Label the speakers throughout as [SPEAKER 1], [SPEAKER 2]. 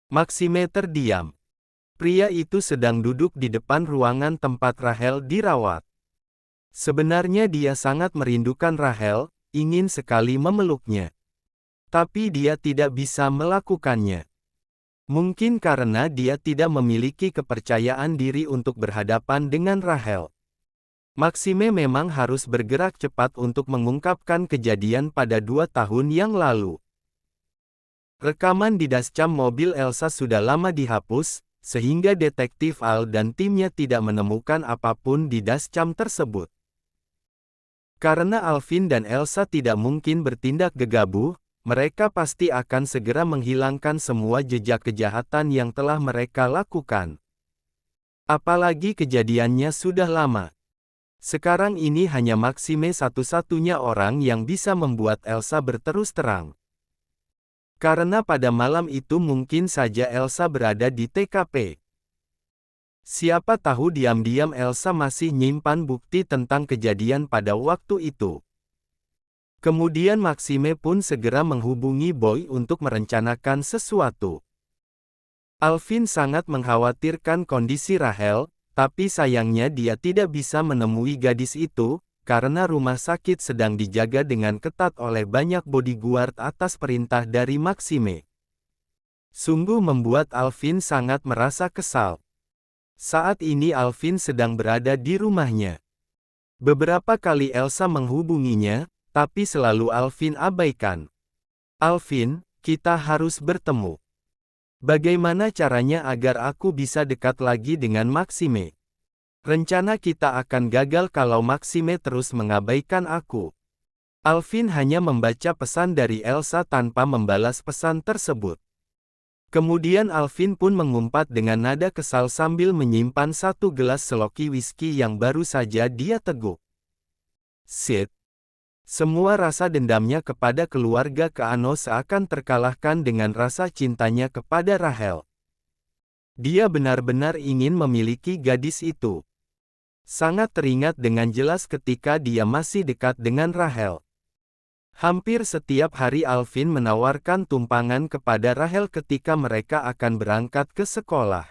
[SPEAKER 1] Maxime terdiam. Pria itu sedang duduk di depan ruangan tempat Rachel dirawat. Sebenarnya dia sangat merindukan Rachel, ingin sekali memeluknya. Tapi dia tidak bisa melakukannya. Mungkin karena dia tidak memiliki kepercayaan diri untuk berhadapan dengan Rachel. Maxime memang harus bergerak cepat untuk mengungkapkan kejadian pada 2 tahun yang lalu. Rekaman di dashcam mobil Elsa sudah lama dihapus, sehingga detektif Al dan timnya tidak menemukan apapun di dashcam tersebut. Karena Alvin dan Elsa tidak mungkin bertindak gegabah, mereka pasti akan segera menghilangkan semua jejak kejahatan yang telah mereka lakukan. Apalagi kejadiannya sudah lama. Sekarang ini hanya Maxime satu-satunya orang yang bisa membuat Elsa berterus terang. Karena pada malam itu mungkin saja Elsa berada di TKP. Siapa tahu diam-diam Elsa masih nyimpan bukti tentang kejadian pada waktu itu. Kemudian Maxime pun segera menghubungi Boy untuk merencanakan sesuatu. Alvin sangat mengkhawatirkan kondisi Rachel, tapi sayangnya dia tidak bisa menemui gadis itu, karena rumah sakit sedang dijaga dengan ketat oleh banyak bodyguard atas perintah dari Maxime. Sungguh membuat Alvin sangat merasa kesal. Saat ini Alvin sedang berada di rumahnya. Beberapa kali Elsa menghubunginya, tapi selalu Alvin abaikan. Alvin, kita harus bertemu. Bagaimana caranya agar aku bisa dekat lagi dengan Maxime? Rencana kita akan gagal kalau Maxime terus mengabaikan aku. Alvin hanya membaca pesan dari Elsa tanpa membalas pesan tersebut. Kemudian Alvin pun mengumpat dengan nada kesal sambil menyimpan 1 gelas seloki whisky yang baru saja dia teguk. Sid. Semua rasa dendamnya kepada keluarga Keano seakan terkalahkan dengan rasa cintanya kepada Rachel. Dia benar-benar ingin memiliki gadis itu. Sangat teringat dengan jelas ketika dia masih dekat dengan Rachel. Hampir setiap hari Alvin menawarkan tumpangan kepada Rachel ketika mereka akan berangkat ke sekolah.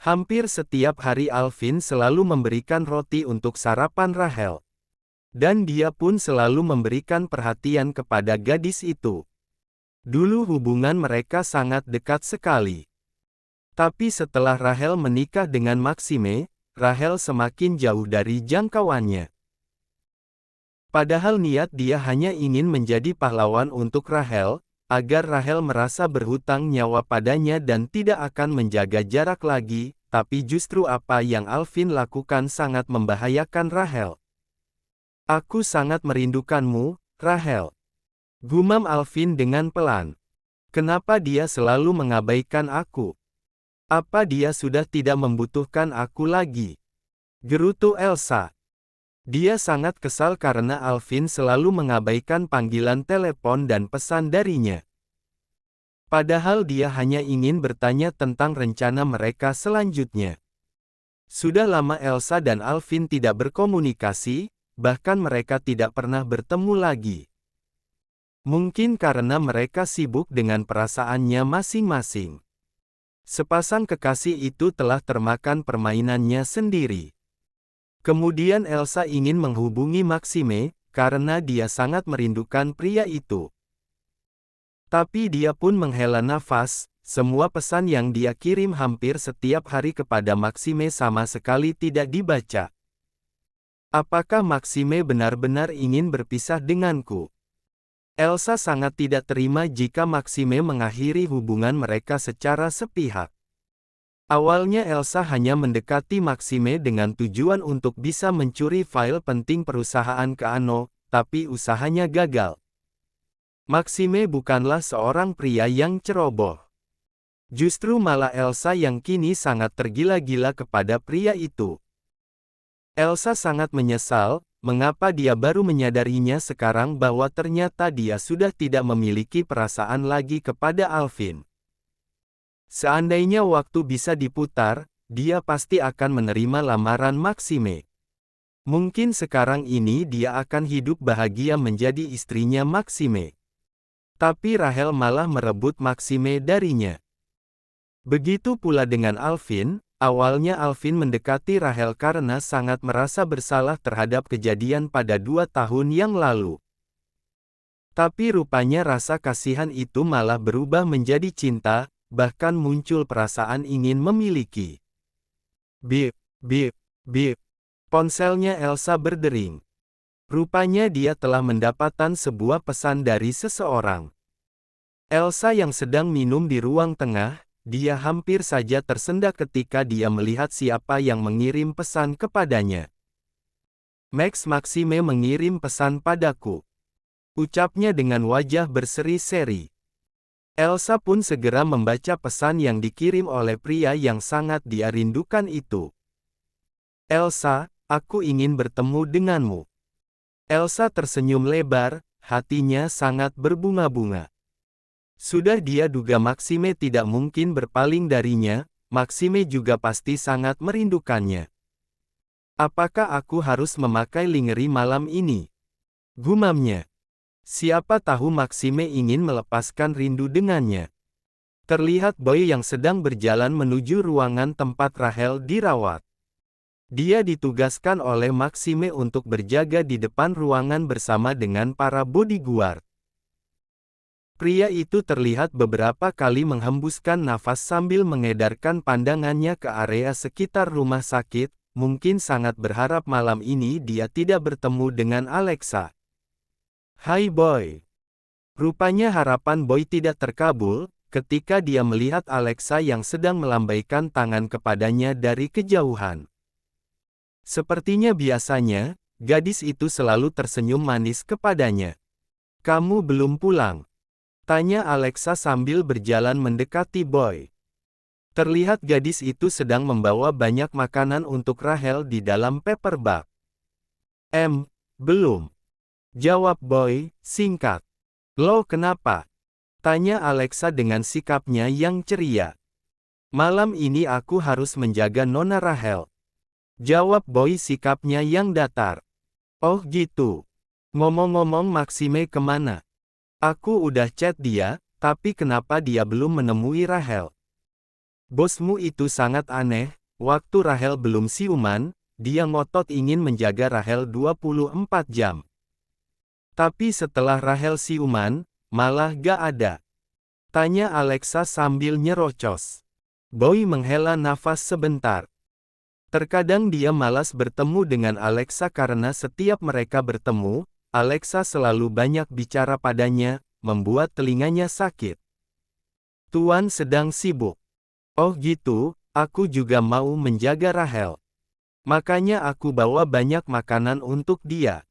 [SPEAKER 1] Hampir setiap hari Alvin selalu memberikan roti untuk sarapan Rachel. Dan dia pun selalu memberikan perhatian kepada gadis itu. Dulu hubungan mereka sangat dekat sekali. Tapi setelah Rachel menikah dengan Maxime, Rachel semakin jauh dari jangkauannya. Padahal niat dia hanya ingin menjadi pahlawan untuk Rachel, agar Rachel merasa berhutang nyawa padanya dan tidak akan menjaga jarak lagi, tapi justru apa yang Alvin lakukan sangat membahayakan Rachel. Aku sangat merindukanmu, Rachel. Gumam Alvin dengan pelan. Kenapa dia selalu mengabaikan aku? Apa dia sudah tidak membutuhkan aku lagi? Gerutu Elsa. Dia sangat kesal karena Alvin selalu mengabaikan panggilan telepon dan pesan darinya. Padahal dia hanya ingin bertanya tentang rencana mereka selanjutnya. Sudah lama Elsa dan Alvin tidak berkomunikasi, bahkan mereka tidak pernah bertemu lagi. Mungkin karena mereka sibuk dengan perasaannya masing-masing. Sepasang kekasih itu telah termakan permainannya sendiri. Kemudian Elsa ingin menghubungi Maxime, karena dia sangat merindukan pria itu. Tapi dia pun menghela nafas, semua pesan yang dia kirim hampir setiap hari kepada Maxime sama sekali tidak dibaca. Apakah Maxime benar-benar ingin berpisah denganku? Elsa sangat tidak terima jika Maxime mengakhiri hubungan mereka secara sepihak. Awalnya Elsa hanya mendekati Maxime dengan tujuan untuk bisa mencuri file penting perusahaan Keano, tapi usahanya gagal. Maxime bukanlah seorang pria yang ceroboh. Justru malah Elsa yang kini sangat tergila-gila kepada pria itu. Elsa sangat menyesal, mengapa dia baru menyadarinya sekarang bahwa ternyata dia sudah tidak memiliki perasaan lagi kepada Alvin. Seandainya waktu bisa diputar, dia pasti akan menerima lamaran Maxime. Mungkin sekarang ini dia akan hidup bahagia menjadi istrinya Maxime. Tapi Rachel malah merebut Maxime darinya. Begitu pula dengan Alvin. Awalnya Alvin mendekati Rachel karena sangat merasa bersalah terhadap kejadian pada 2 tahun yang lalu. Tapi rupanya rasa kasihan itu malah berubah menjadi cinta, bahkan muncul perasaan ingin memiliki. Bip, bip, bip. Ponselnya Elsa berdering. Rupanya dia telah mendapatkan sebuah pesan dari seseorang. Elsa yang sedang minum di ruang tengah, dia hampir saja tersendak ketika dia melihat siapa yang mengirim pesan kepadanya. Max Maxime mengirim pesan padaku. Ucapnya dengan wajah berseri-seri. Elsa pun segera membaca pesan yang dikirim oleh pria yang sangat dia rindukan itu. Elsa, aku ingin bertemu denganmu. Elsa tersenyum lebar, hatinya sangat berbunga-bunga. Sudah dia duga Maxime tidak mungkin berpaling darinya, Maxime juga pasti sangat merindukannya. Apakah aku harus memakai lingerie malam ini? Gumamnya. Siapa tahu Maxime ingin melepaskan rindu dengannya. Terlihat Boy yang sedang berjalan menuju ruangan tempat Rachel dirawat. Dia ditugaskan oleh Maxime untuk berjaga di depan ruangan bersama dengan para bodyguard. Pria itu terlihat beberapa kali menghembuskan nafas sambil mengedarkan pandangannya ke area sekitar rumah sakit, mungkin sangat berharap malam ini dia tidak bertemu dengan Alexa. Hai Boy. Rupanya harapan Boy tidak terkabul, ketika dia melihat Alexa yang sedang melambaikan tangan kepadanya dari kejauhan. Sepertinya biasanya, gadis itu selalu tersenyum manis kepadanya. Kamu belum pulang? Tanya Alexa sambil berjalan mendekati Boy. Terlihat gadis itu sedang membawa banyak makanan untuk Rachel di dalam paper bag. Belum. Jawab Boy, singkat. Lo kenapa? Tanya Alexa dengan sikapnya yang ceria. Malam ini aku harus menjaga Nona Rachel. Jawab Boy sikapnya yang datar. Oh gitu. Ngomong-ngomong Maxime kemana? Aku udah chat dia, tapi kenapa dia belum menemui Rachel? Bosmu itu sangat aneh, waktu Rachel belum siuman, dia ngotot ingin menjaga Rachel 24 jam. Tapi setelah Rachel siuman, malah gak ada. Tanya Alexa sambil nyerocos. Boy menghela nafas sebentar. Terkadang dia malas bertemu dengan Alexa karena setiap mereka bertemu, Alexa selalu banyak bicara padanya, membuat telinganya sakit. Tuan sedang sibuk. Oh gitu, aku juga mau menjaga Rachel. Makanya aku bawa banyak makanan untuk dia.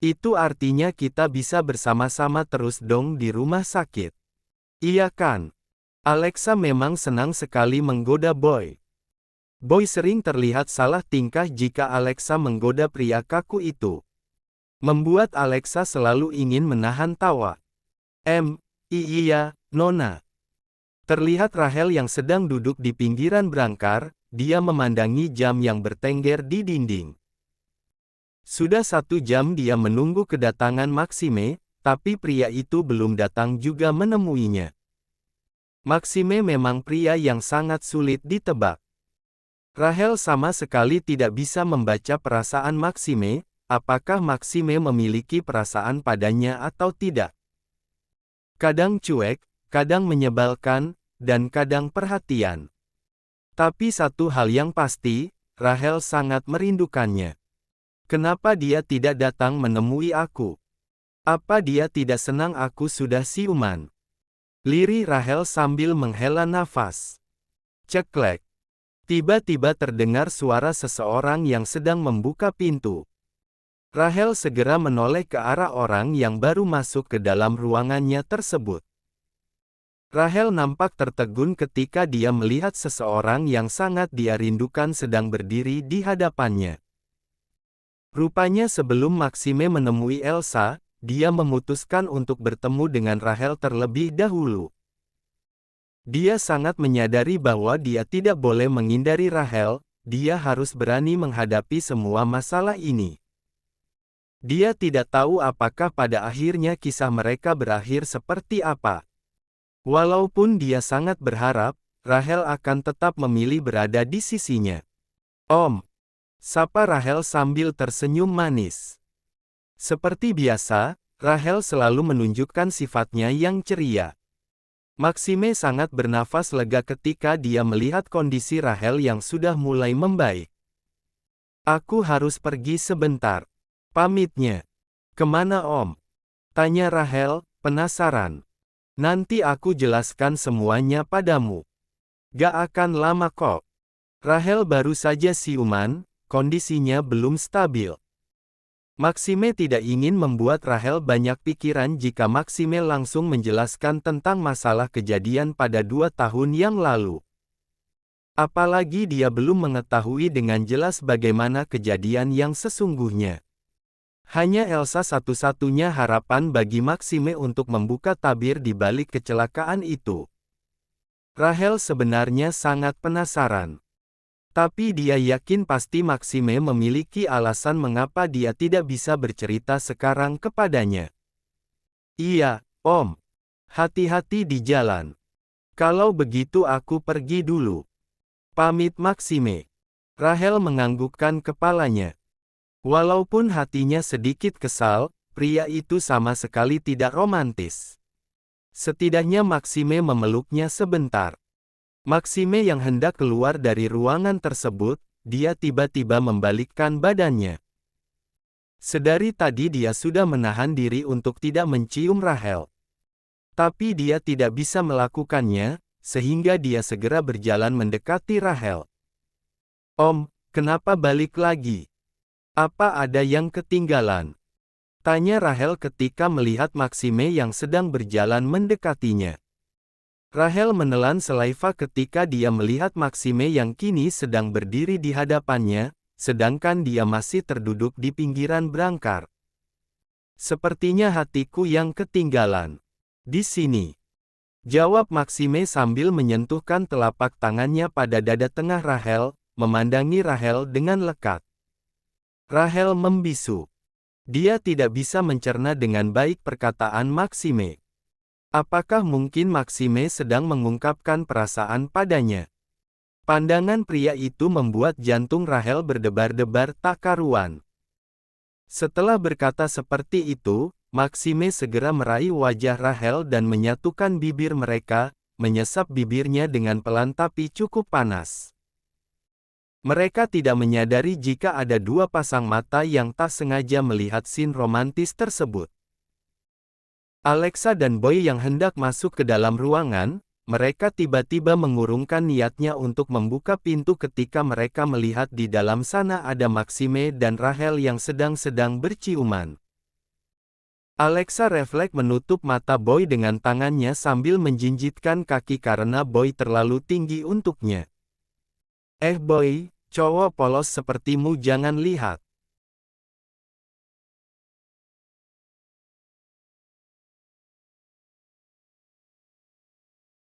[SPEAKER 1] Itu artinya kita bisa bersama-sama terus dong di rumah sakit. Iya kan? Alexa memang senang sekali menggoda Boy. Boy sering terlihat salah tingkah jika Alexa menggoda pria kaku itu. Membuat Alexa selalu ingin menahan tawa. Iya, Nona. Terlihat Rachel yang sedang duduk di pinggiran berangkar, dia memandangi jam yang bertengger di dinding. Sudah 1 jam dia menunggu kedatangan Maxime, tapi pria itu belum datang juga menemuinya. Maxime memang pria yang sangat sulit ditebak. Rachel sama sekali tidak bisa membaca perasaan Maxime, apakah Maxime memiliki perasaan padanya atau tidak. Kadang cuek, kadang menyebalkan, dan kadang perhatian. Tapi satu hal yang pasti, Rachel sangat merindukannya. Kenapa dia tidak datang menemui aku? Apa dia tidak senang aku sudah siuman? Lirih Rachel sambil menghela nafas. Ceklek. Tiba-tiba terdengar suara seseorang yang sedang membuka pintu. Rachel segera menoleh ke arah orang yang baru masuk ke dalam ruangannya tersebut. Rachel nampak tertegun ketika dia melihat seseorang yang sangat dia rindukan sedang berdiri di hadapannya. Rupanya sebelum Maxime menemui Elsa, dia memutuskan untuk bertemu dengan Rachel terlebih dahulu. Dia sangat menyadari bahwa dia tidak boleh menghindari Rachel, dia harus berani menghadapi semua masalah ini. Dia tidak tahu apakah pada akhirnya kisah mereka berakhir seperti apa. Walaupun dia sangat berharap, Rahel akan tetap memilih berada di sisinya. Om, sapa Rahel sambil tersenyum manis. Seperti biasa, Rahel selalu menunjukkan sifatnya yang ceria. Maxime sangat bernafas lega ketika dia melihat kondisi Rahel yang sudah mulai membaik. Aku harus pergi sebentar. Pamitnya. Kemana Om? Tanya Rahel, penasaran. Nanti aku jelaskan semuanya padamu. Gak akan lama kok. Rahel baru saja siuman, kondisinya belum stabil. Maxime tidak ingin membuat Rahel banyak pikiran jika Maxime langsung menjelaskan tentang masalah kejadian pada 2 tahun yang lalu. Apalagi dia belum mengetahui dengan jelas bagaimana kejadian yang sesungguhnya. Hanya Elsa satu-satunya harapan bagi Maxime untuk membuka tabir di balik kecelakaan itu. Rahel sebenarnya sangat penasaran. Tapi dia yakin pasti Maxime memiliki alasan mengapa dia tidak bisa bercerita sekarang kepadanya. Iya, Om. Hati-hati di jalan. Kalau begitu aku pergi dulu. Pamit Maxime. Rahel menganggukkan kepalanya. Walaupun hatinya sedikit kesal, pria itu sama sekali tidak romantis. Setidaknya Maxime memeluknya sebentar. Maxime yang hendak keluar dari ruangan tersebut, dia tiba-tiba membalikkan badannya. Sedari tadi dia sudah menahan diri untuk tidak mencium Rahel. Tapi dia tidak bisa melakukannya, sehingga dia segera berjalan mendekati Rahel. Om, kenapa balik lagi? Apa ada yang ketinggalan? Tanya Rahel ketika melihat Maxime yang sedang berjalan mendekatinya. Rahel menelan selaiva ketika dia melihat Maxime yang kini sedang berdiri di hadapannya, sedangkan dia masih terduduk di pinggiran brangkar. Sepertinya hatiku yang ketinggalan. Di sini. Jawab Maxime sambil menyentuhkan telapak tangannya pada dada tengah Rahel, memandangi Rahel dengan lekat. Rahel membisu. Dia tidak bisa mencerna dengan baik perkataan Maxime. Apakah mungkin Maxime sedang mengungkapkan perasaan padanya? Pandangan pria itu membuat jantung Rahel berdebar-debar tak karuan. Setelah berkata seperti itu, Maxime segera meraih wajah Rahel dan menyatukan bibir mereka, menyesap bibirnya dengan pelan tapi cukup panas. Mereka tidak menyadari jika ada 2 pasang mata yang tak sengaja melihat scene romantis tersebut. Alexa dan Boy yang hendak masuk ke dalam ruangan, mereka tiba-tiba mengurungkan niatnya untuk membuka pintu ketika mereka melihat di dalam sana ada Maxime dan Rahel yang sedang berciuman. Alexa refleks menutup mata Boy dengan tangannya sambil menjinjitkan kaki karena Boy terlalu tinggi untuknya. Boy, cowok polos sepertimu jangan lihat.